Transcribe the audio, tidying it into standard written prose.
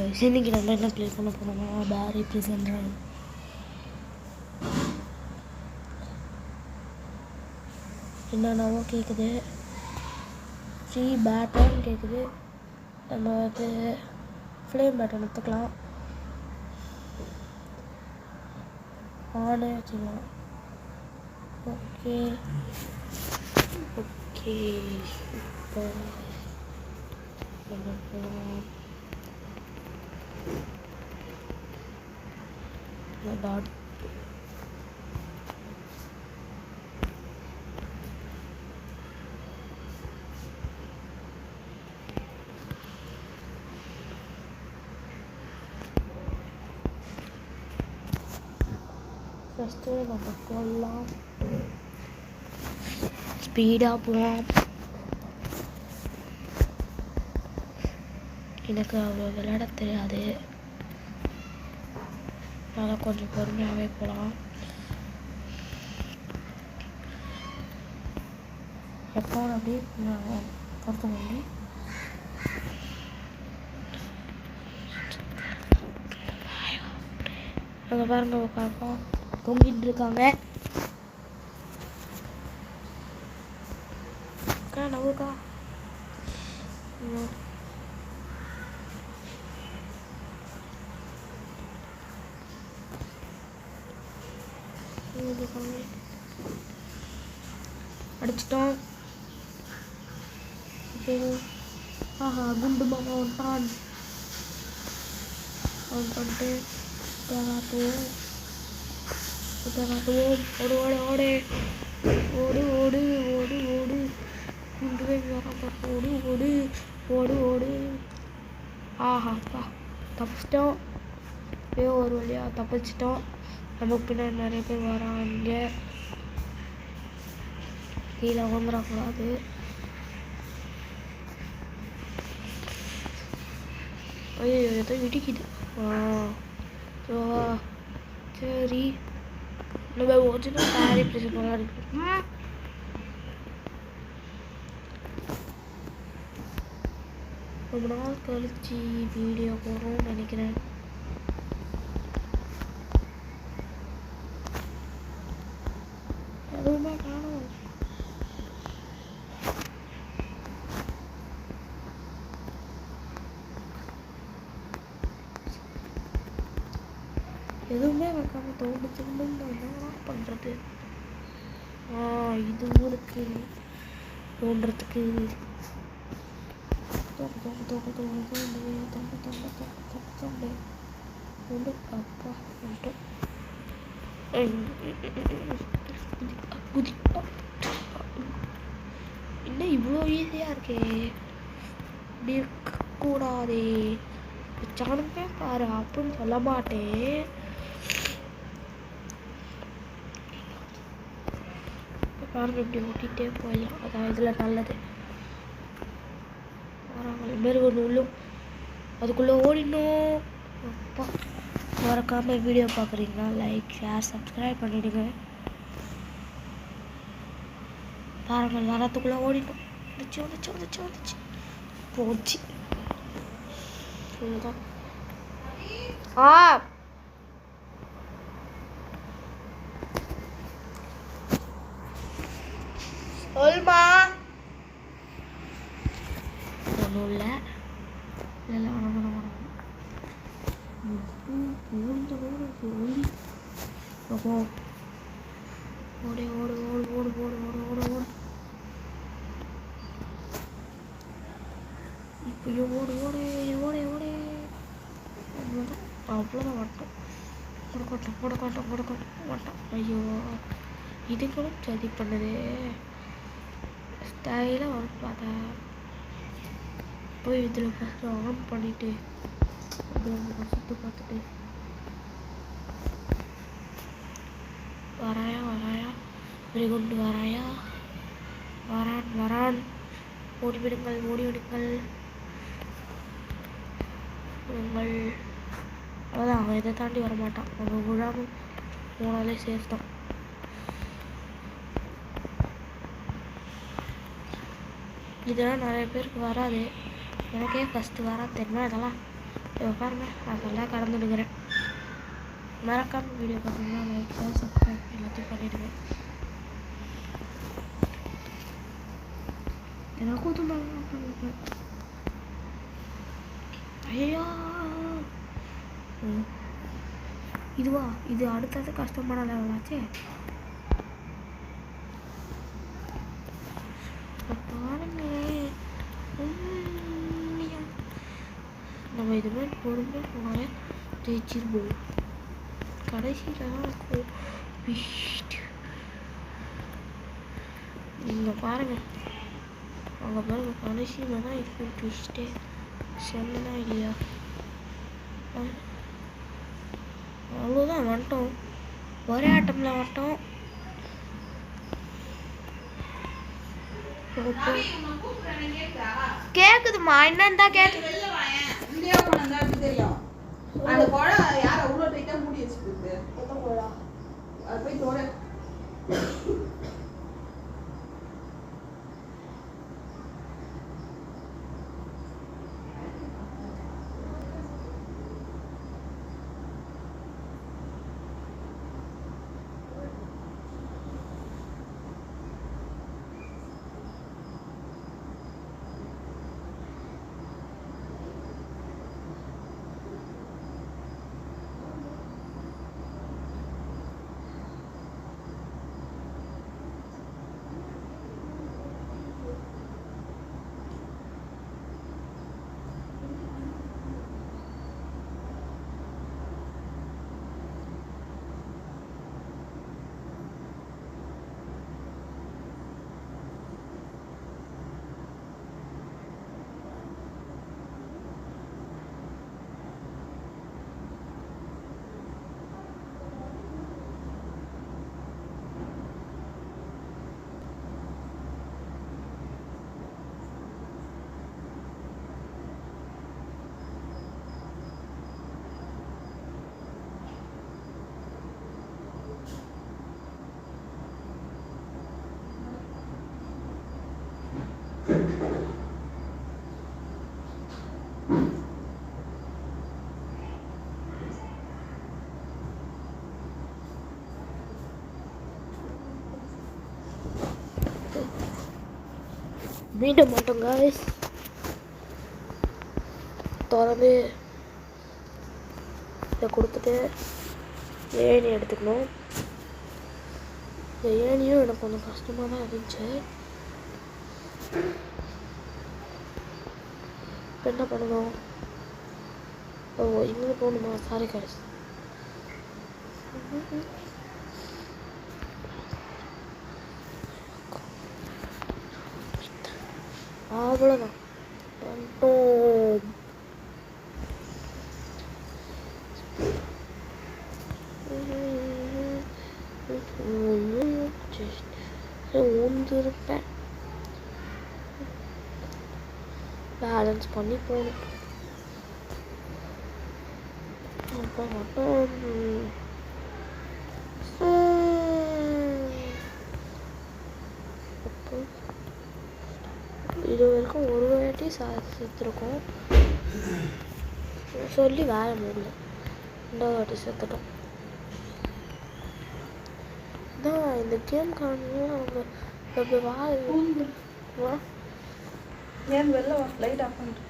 இன்னைக்கு நம்ம என்ன ப்ளே பண்ண போனோம்னா பேரி ப்ரெசென்ட் என்னென்னவோ கேட்குது. ஃப்ரீ பேட்டன் கேட்குது. நம்ம வந்து ஃப்ளேம் பேட்டன் எடுத்துக்கலாம். ஆனே வச்சுக்கலாம். ஓகே ஓகே இப்போ நம்ம போகலாம். டாட் ஃபஸ்ட்டு நம்ம போடலாம். ஸ்பீடாக போகலாம். எனக்கு அவ்வளோ விளையாட தெரியாது, அதனால் கொஞ்சம் பொறுமையாகவே போகலாம். எப்போ அப்படியே பொறுத்த பண்ணி அங்கே பாருங்க உட்காருக்கோம் தொங்கிட்டு இருக்காங்க. நவுக்கா அடிச்சிட்டோம். ஆஹா குண்டு மாமா ஒன்றான். அவன் பண்ணிட்டு ஓடு ஓடு ஓடு ஓடு ஓடு ஓடு ஓடு குண்டு ஓடு ஓடு ஓடு ஓடு. ஆஹாப்பா தப்பிச்சிட்டோம். எப்பயோ ஒரு வழியாக தப்பிச்சிட்டோம். நமக்கு பின்னாடி நிறைய பேர் வராங்க. கீழே வந்துடக்கூடாது. ஐயோ ஏதோ இடிக்குது. சரி நம்ம ஓச்சுன்னா பேரி ப்ரெசென்ட் நல்லா இருக்கு. ரொம்ப நாள் கழிச்சு வீடியோ போடுறோம்னு நினைக்கிறேன். எதுவுமே காணும். எதுவுமே வைக்காம தோணுச்சுன்னு என்ன பண்ணுறது? இது ஊருக்கு தோன்றதுக்கு அப்பா இன்னும் இவ்வளோ ஈஸியாக இருக்கே. இப்படி இருக்கக்கூடாதே. வச்சானுமே பாரு அப்படின்னு சொல்ல மாட்டேன். பாருங்க இப்படி ஓட்டிகிட்டே போயிடலாம். அதான் இதில் நல்லது. மாரி ஒன்று உள்ளும் அதுக்குள்ளே ஓடினோம். அப்பா மறக்காமல் வீடியோ பார்க்குறீங்கன்னா லைக் ஷேர் சப்ஸ்கிரைப் பண்ணிவிடுங்க. பாருங்கள் வரத்துக்குள்ளே ஓடினோம். வந்துச்சு போச்சு. இதுதான் சொல்மா ஒன்றும் இல்லை. ஓடு ஓடு ஓடு ஓடு ஓடு ஓடு ஓடு ஓடு இப்போ ஓடு ஓடு ஓடு ஓடு. அவ்வளோதான் மாட்டோம். ஐயோ இதுங்களும் சதி பண்ணுது. ஸ்டைலாக வரும் பார்த்தா போய் இதில் ஃபஸ்ட்டு ஆன் பண்ணிவிட்டு சுற்று பார்த்துட்டு வராயா வெரி குட் வராயா வரான் ஓடிவிடுங்கள் அதான் அவன் இதை தாண்டி வரமாட்டான். அவன் விழாமல் போனாலே சேஃப் தான். இதெல்லாம் நிறைய பேருக்கு வராது. எனக்கே ஃபஸ்ட்டு வராது தெரியுமா. இதெல்லாம் பாருங்க அதெல்லாம் கடந்துடுக்கிறேன். மறக்காம வீடியோ பார்த்தீங்கன்னா லைக் சப்ஸ்கிரைப் எல்லாத்தையும் பண்ணிவிடுங்க. எனக்கும் தூங்க ஐயோ இதுவா இது அடுத்தது கஷ்டமான லெவலாச்சே. பாருங்களேன் நம்ம இதுமாதிரி பொறுமையாக போனாலே ஜெயிச்சிருப்போம். கடைசியில் தான் இருக்கும் நீங்கள் பாருங்கள் அங்கே பாருங்கள் கடைசியில் தான் இருக்கும் ட்விஸ்ட்டே. சொன்னா இல்லையா அவ்வளோதான் வந்துட்டோம். ஒரே ஆட்டமில் வந்துட்டோம். கேக்குதுமா என்னன்னு தான் கேட்டு மீண்டும் மாட்டோம் காய்ஸ். திறந்து இதை கொடுத்துட்டு ஏணி எடுத்துக்கணும். இந்த ஏணியும் எனக்கு கொஞ்சம் கஷ்டமாக தான் இருந்துச்சு. இப்போ என்ன பண்ணணும்? ஓ இங்கே போகணுமா? Sorry guys. அவ்வளோதான் ஊந்துருப்பேன். பேலன்ஸ் பண்ணி போகணும். அப்போ மட்டும் இது வரைக்கும் ஒரு வாட்டி செத்துருக்கோம். சொல்லி வேலை முடியல. ரெண்டாவது வாட்டி செத்துட்டோம். இதான் இந்த கேம் காரணம் அவங்க அப்படி வா ஏன் வெளில லைட் ஆஃப் பண்ணிட்டு